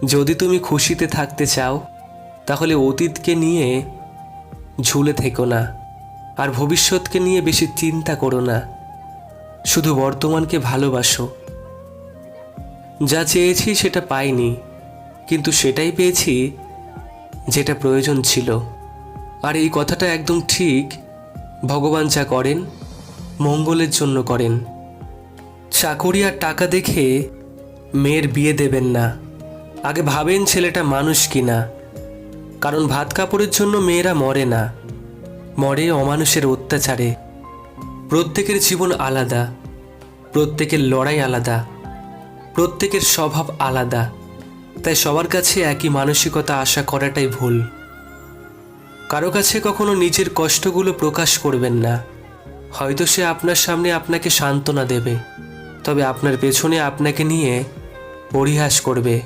যদি তুমি খুশিতে থাকতে চাও তাহলে অতীতকে নিয়ে ঝুলে থেকো না, আর ভবিষ্যৎকে নিয়ে বেশি চিন্তা করো না। শুধু বর্তমানকে ভালোবাসো। যা চেয়েছি সেটা পাইনি, কিন্তু সেটাই পেয়েছি যেটা প্রয়োজন ছিল। আর এই কথাটা একদম ঠিক। ভগবান যা করেন মঙ্গলের জন্য করেন। চাকরি আর টাকা দেখে মেয়ের বিয়ে দেবেন না। আগে ভাবেন ছেলেটা মানুষ কিনা। কারণ ভাত কাপড়ের জন্য মেয়েরা মরে না, মরে অমানুষের অত্যাচারে। প্রত্যেকের জীবন আলাদা, প্রত্যেকের লড়াই আলাদা, প্রত্যেকের স্বভাব আলাদা। তাই সবার কাছে একই মানসিকতা আশা করাটাই ভুল। কারো কাছে কখনো নিজের কষ্টগুলো প্রকাশ করবেন না। হয়তো সে আপনার সামনে আপনাকে সান্ত্বনা দেবে, তবে আপনার পেছনে আপনাকে নিয়ে পরিহাস করবে।